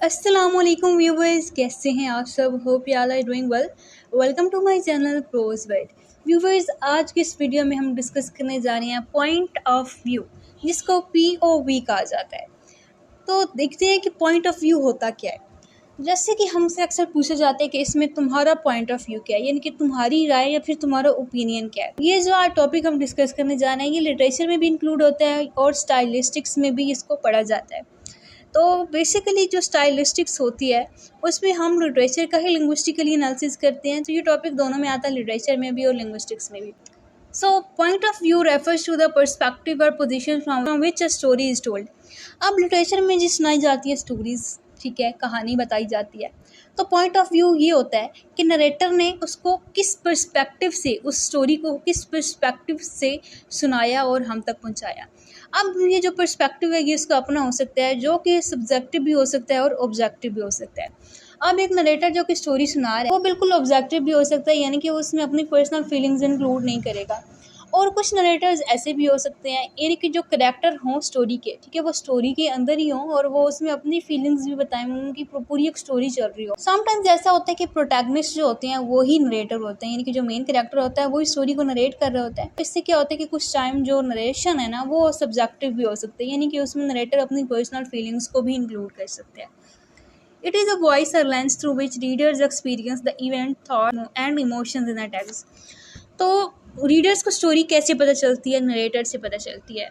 अस्सलामुअलैकुम व्यूवर्स, कैसे हैं आप सब। Hope you all are doing well. Welcome to my channel prose word. Viewers, आज की इस वीडियो में हम डिस्कस करने जा रहे हैं पॉइंट ऑफ व्यू, जिसको POV कहा जाता है। तो देखते हैं कि पॉइंट ऑफ व्यू होता क्या है। जैसे कि हमसे अक्सर पूछा जाता है कि इसमें तुम्हारा पॉइंट ऑफ व्यू क्या है, यानी कि तुम्हारी राय या फिर तुम्हारा ओपिनियन क्या है। ये जो आज टॉपिक हम डिस्कस करने जा रहे हैं, ये लिटरेचर में भी इंक्लूड होता है और स्टाइलिस्टिक्स में भी इसको पढ़ा जाता है। तो बेसिकली जो स्टाइलिस्टिक्स होती है उसमें हम लिटरेचर का ही लिंग्विस्टिकली एनालिसिस करते हैं। तो ये टॉपिक दोनों में आता है, लिटरेचर में भी और लिंग्विस्टिक्स में भी। So point of view refers to the perspective और position from which a story is told. अब लिटरेचर में जिस सुनाई जाती है स्टोरीज, ठीक है, कहानी बताई जाती है, तो पॉइंट ऑफ व्यू ये होता है कि नरेटर ने उसको किस पर्सपेक्टिव से, उस स्टोरी को किस पर्सपेक्टिव से सुनाया और हम तक पहुंचाया। अब ये जो पर्सपेक्टिव है ये इसका अपना हो सकता है, जो कि सब्जेक्टिव भी हो सकता है और ऑब्जेक्टिव भी हो सकता है। अब एक नरेटर जो कि स्टोरी सुना रहा है वो बिल्कुल ऑब्जेक्टिव भी हो सकता है, यानी कि उसमें अपनी पर्सनल फीलिंग्स इंक्लूड नहीं करेगा। और कुछ नरेटर्स ऐसे भी हो सकते हैं, यानी कि जो करेक्टर हों स्टोरी के, ठीक है, वो स्टोरी के अंदर ही हों और वो उसमें अपनी फीलिंग्स भी बताएं, उनकी पूरी एक स्टोरी चल रही हो। समटाइम्स ऐसा होता है कि प्रोटैगनिस्ट जो होते हैं वो ही नरेटर होते हैं, यानी कि जो मेन करेक्टर होता है वो स्टोरी को नरेट कर रहा होता है। इससे क्या होता है कि कुछ टाइम जो नरेशन है ना वो सब्जेक्टिव भी हो सकते हैं, यानी कि उसमें नरेटर अपनी पर्सनल फीलिंग्स को भी इंक्लूड कर सकते हैं। It is a voice or lens through which readers experience the event, thought and emotions in a text. तो रीडर्स को स्टोरी कैसे पता चलती है? नरेटर से पता चलती है,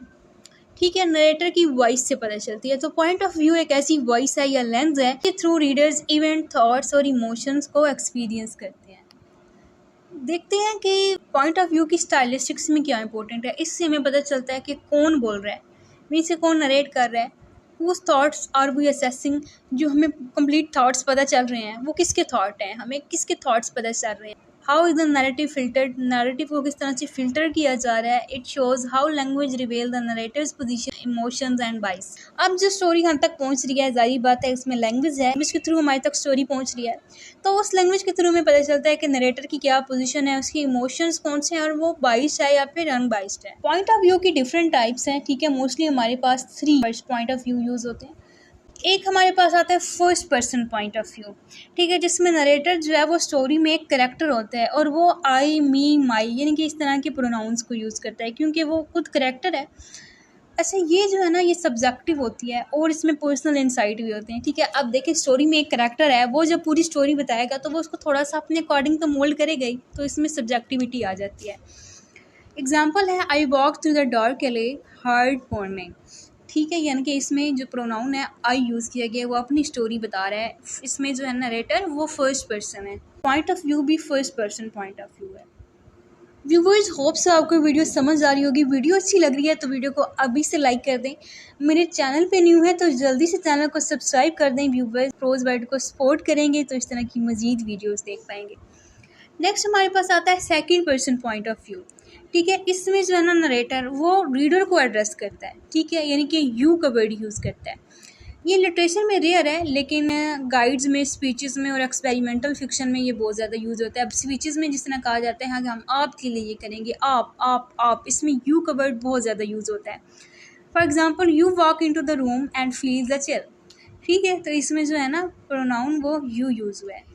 ठीक है, नरेटर की वॉइस से पता चलती है। तो पॉइंट ऑफ व्यू एक ऐसी वॉइस है या लेंस है कि थ्रू रीडर्स इवेंट, थॉट्स और इमोशंस को एक्सपीरियंस करते हैं। देखते हैं कि पॉइंट ऑफ व्यू की स्टाइलिस्टिक्स में क्या इंपॉर्टेंट है। इससे हमें पता चलता है कि कौन बोल रहा है, मीन से कौन नरेट कर रहा है, whose thoughts are we assessing। जो हमें कंप्लीट थॉट्स पता चल रहे हैं वो किसके थॉट हैं, हमें किसके थॉट्स पता चल रहे हैं। How is the narrative filtered, narrative को किस तरह से फिल्टर किया जा रहा है। It shows how language रिवेल the narratives position, emotions and बाइस। अब जो स्टोरी हम तक पहुंच रही है, जारी बात है इसमें लैंग्वेज है जिसके थ्रू हमारे तक स्टोरी पहुंच रही है, तो उस लैंग्वेज के थ्रू हमें पता चलता है कि नरेटर की क्या पोजीशन है, उसके इमोशंस कौन से हैं और वो बाइस्ड है या फिर अनबाइस्ड है। पॉइंट ऑफ व्यू की डिफरेंट टाइप्स हैं, ठीक है। मोस्टली हमारे पास 3 पॉइंट ऑफ व्यू यूज होते हैं। एक हमारे पास आता है first person point of view, ठीक है, जिसमें नरेटर जो है वो स्टोरी में एक करेक्टर होता है और वो आई, मी, माई यानी कि इस तरह के प्रोनाउंस को यूज़ करता है क्योंकि वो खुद करेक्टर है। अच्छा, ये जो है ना ये सब्जेक्टिव होती है और इसमें पर्सनल इंसाइट भी होते हैं, ठीक है। अब देखिए, स्टोरी में एक करेक्टर है, वो जब पूरी स्टोरी बताएगा तो वो उसको थोड़ा सा अपने अकॉर्डिंग तो मोल्ड करेगा ही, तो इसमें सब्जेक्टिविटी आ जाती है। एग्जाम्पल है I walk through the dark एले हार्ड मॉर्निंग, ठीक है, यानी कि इसमें जो प्रोनाउन है आई यूज़ किया गया है वो अपनी स्टोरी बता रहा है। इसमें जो है नरेटर वो फर्स्ट पर्सन है, पॉइंट ऑफ व्यू भी first person point of view है। व्यूवर्स, होप से आपको वीडियो समझ आ रही होगी। वीडियो अच्छी लग रही है तो वीडियो को अभी से लाइक कर दें। मेरे चैनल पे न्यू है तो जल्दी से चैनल को सब्सक्राइब कर दें। व्यूवर्स, प्रोज वर्ड को सपोर्ट करेंगे तो इस तरह की मज़ीद वीडियोस देख पाएंगे। नेक्स्ट हमारे पास आता है second person point of view, ठीक है। इसमें जो है ना नरेटर वो रीडर को एड्रेस करता है, ठीक है, यानी कि यू का वर्ड यूज़ करता है। ये लिटरेचर में रेयर है, लेकिन गाइड्स में, स्पीचेस में और एक्सपेरिमेंटल फिक्शन में ये बहुत ज़्यादा यूज़ होता है। अब स्पीचेस में जिस तरह कहा जाता है हाँ कि हम आपके लिए ये करेंगे, आप, इसमें यू का वर्ड बहुत ज़्यादा यूज़ होता है। For example, you walk in to the room and feel the chill, ठीक है, तो इसमें जो है ना प्रोनाउन वो यू यूज़ हुआ है।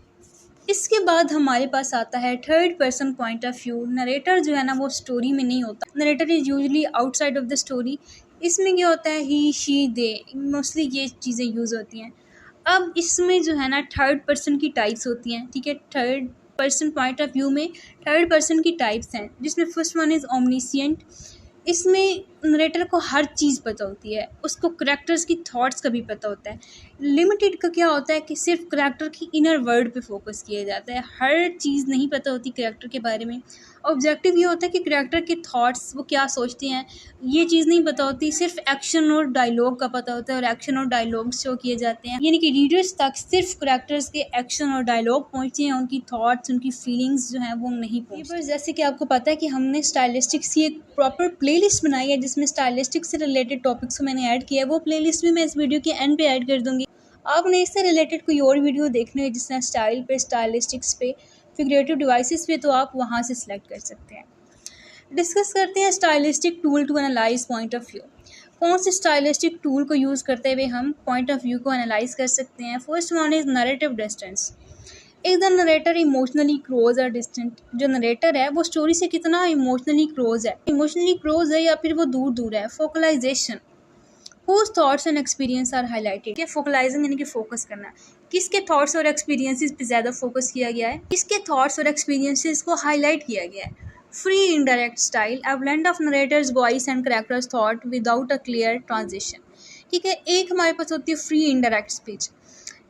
इसके बाद हमारे पास आता है third person point of view. Narrator जो है ना वो स्टोरी में नहीं होता, narrator is usually outside of the story. इसमें क्या होता है, ही, शी, दे, मोस्टली ये चीज़ें यूज़ होती हैं। अब इसमें जो है ना थर्ड पर्सन की टाइप्स होती हैं, ठीक है। Third person point of view में थर्ड पर्सन की टाइप्स हैं, जिसमें फर्स्ट वन इज़ ओमनिसिएंट। इसमें नरेटर को हर चीज़ पता होती है, उसको करेक्टर्स की थॉट्स का भी पता होता है। लिमिटेड का क्या होता है कि सिर्फ करेक्टर की इनर वर्ड पे फोकस किया जाता है, हर चीज़ नहीं पता होती करेक्टर के बारे में। ऑब्जेक्टिव ये होता है कि करेक्टर के थॉट्स वो क्या सोचते हैं ये चीज़ नहीं पता होती, सिर्फ एक्शन और डायलॉग का पता होता है और एक्शन और डायलॉग शो किए जाते हैं, यानी कि रीडर्स तक सिर्फ करेक्टर्स के एक्शन और डायलॉग पहुँचते हैं, उनकी थॉट्स, उनकी फीलिंग्स जो हैं वो नहीं पहुँचती। जैसे कि आपको पता है कि हमने स्टाइलिस्टिक्स की एक प्रॉपर प्लेलिस्ट बनाई है जिसमें स्टाइलिस्टिक्स से रिलेटेड टॉपिक्स को मैंने ऐड किया है। वो प्लेलिस्ट भी मैं इस वीडियो के एंड पे ऐड कर दूंगी। आपने इससे रिलेटेड कोई और वीडियो देखने हो जिस तरह स्टाइल पे, स्टाइलिस्टिक्स पे, फिगरेटिव डिवाइसेस पे, तो आप वहाँ से सिलेक्ट कर सकते हैं। डिस्कस करते हैं stylistic tool to analyse point of view. कौन से स्टाइलिस्टिक टूल को यूज़ करते हुए हम पॉइंट ऑफ व्यू को एनालाइज कर सकते हैं। First one is narrative distance. Is the narrator emotionally close और डिस्टेंट। जो नरेटर है वो स्टोरी से कितना इमोशनली क्लोज है या फिर वो दूर दूर है। फोकलाइजेशन, whose thoughts and experience are highlighted। क्या फोकलाइजिंग यानी कि फोकस करना है, किसके थॉट्स और एक्सपीरियंसेस पे ज़्यादा फोकस किया गया है, किसके थॉट्स और एक्सपीरियंसेस को हाईलाइट किया गया है। Free indirect style, a blend of narrator's voice and characters thought without a clear transition. ठीक है, एक हमारे पास होती है फ्री इनडायरेक्ट स्पीच।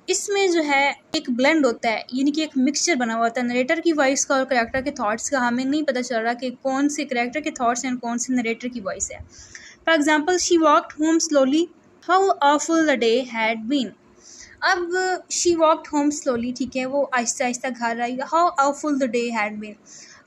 इसमें जो है एक ब्लेंड होता है, यानी कि एक मिक्सचर बना हुआ होता है नरेटर की वॉइस का और कैरेक्टर के थॉट्स का। हमें नहीं पता चल रहा कि कौन से कैरेक्टर के थॉट्स हैं, कौन से नरेटर की वॉइस है। For example, she walked home slowly, how awful the day had been. अब शी वॉकड होम स्लोली, ठीक है, वो आहिस्ता आहिस्ता घर आई। How awful the day had been,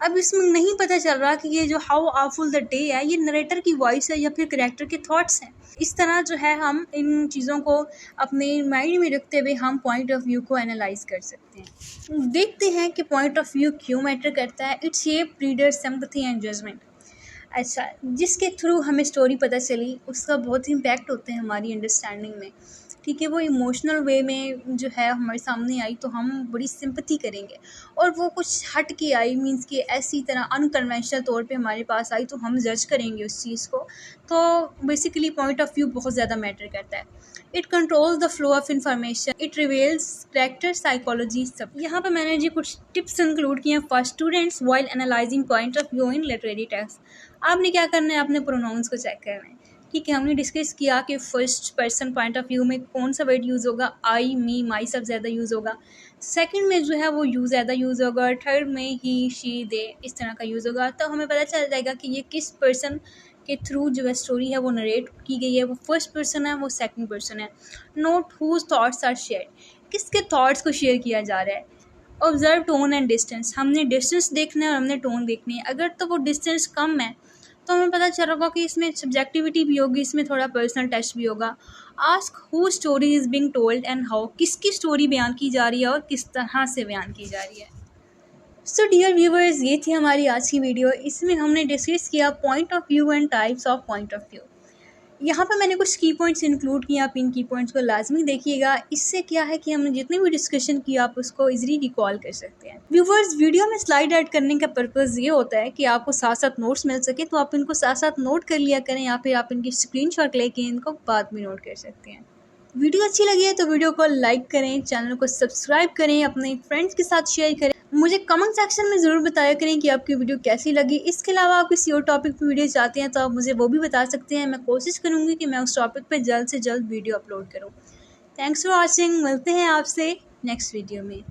अब इसमें नहीं पता चल रहा कि ये जो हाउ awful द डे है ये नरेटर की वॉइस है या फिर कैरेक्टर के थॉट्स हैं। इस तरह जो है हम इन चीज़ों को अपने माइंड में रखते हुए हम पॉइंट ऑफ व्यू को एनालाइज कर सकते हैं। देखते हैं कि पॉइंट ऑफ व्यू क्यों मैटर करता है। It's shape reader sympathy and judgement. अच्छा, जिसके थ्रू हमें स्टोरी पता चली उसका बहुत ही इम्पैक्ट होता है हमारी अंडरस्टैंडिंग में। ठीक है, वो इमोशनल वे में जो है हमारे सामने आई तो हम बड़ी सिंपैथी करेंगे, और वो कुछ हट के आई, मींस कि ऐसी तरह अनकन्वेंशनल तौर पे हमारे पास आई तो हम जज करेंगे उस चीज़ को। तो बेसिकली पॉइंट ऑफ व्यू बहुत ज़्यादा मैटर करता है। It controls the flow of information, it reveals character psychology सब। यहाँ पे मैंने जी कुछ टिप्स इंक्लूड किए हैं for students while analysing point of view in literary text. आपने क्या करना है, अपने प्रोनाउंस को चेक करना है। ठीक है, हमने डिस्कस किया कि first person point of view में कौन सा वर्ड यूज़ होगा, आई, मी, माई सब ज़्यादा यूज़ होगा। सेकंड में जो है वो यू ज़्यादा यूज़ होगा। थर्ड में ही, शी, दे इस तरह का यूज़ होगा। तो हमें पता चल जाएगा कि ये किस पर्सन के थ्रू जो है स्टोरी है वो नरेट की गई है, वो फर्स्ट पर्सन है, वो सेकंड पर्सन है। Note whose thoughts are shared, किसके थॉट्स को शेयर किया जा रहा है। ऑब्जर्व टोन एंड डिस्टेंस, हमने डिस्टेंस देखना है और हमने टोन देखनी है। अगर तो वो डिस्टेंस कम है तो हमें पता चल रहा कि इसमें सब्जेक्टिविटी भी होगी, इसमें थोड़ा पर्सनल टच भी होगा। Ask who story is being told and how, किसकी स्टोरी बयान की जा रही है और किस तरह से बयान की जा रही है। सो डियर व्यूवर्स, ये थी हमारी आज की वीडियो। इसमें हमने डिस्कस किया point of view and types of point of view. यहाँ पर मैंने कुछ की पॉइंट्स इंक्लूड किए, आप इन की पॉइंट्स को लाजमी देखिएगा। इससे क्या है कि हमने जितनी भी डिस्कशन की आप उसको इजीली रिकॉल कर सकते हैं। व्यूवर्स, वीडियो में स्लाइड ऐड करने का पर्पज़ ये होता है कि आपको साथ साथ नोट्स मिल सके, तो आप इनको साथ साथ नोट कर लिया करें या फिर आप इनकी स्क्रीनशॉट लेके इनको बाद में नोट कर सकते हैं। वीडियो अच्छी लगी है तो वीडियो को लाइक करें, चैनल को सब्सक्राइब करें, अपने फ्रेंड्स के साथ शेयर करें। मुझे कमेंट सेक्शन में ज़रूर बताया करें कि आपकी वीडियो कैसी लगी। इसके अलावा आप किसी और टॉपिक पे वीडियो चाहते हैं तो आप मुझे वो भी बता सकते हैं। मैं कोशिश करूँगी कि मैं उस टॉपिक पे जल्द से जल्द वीडियो अपलोड करूँ। थैंक्स फॉर वॉचिंग, मिलते हैं आपसे नेक्स्ट वीडियो में।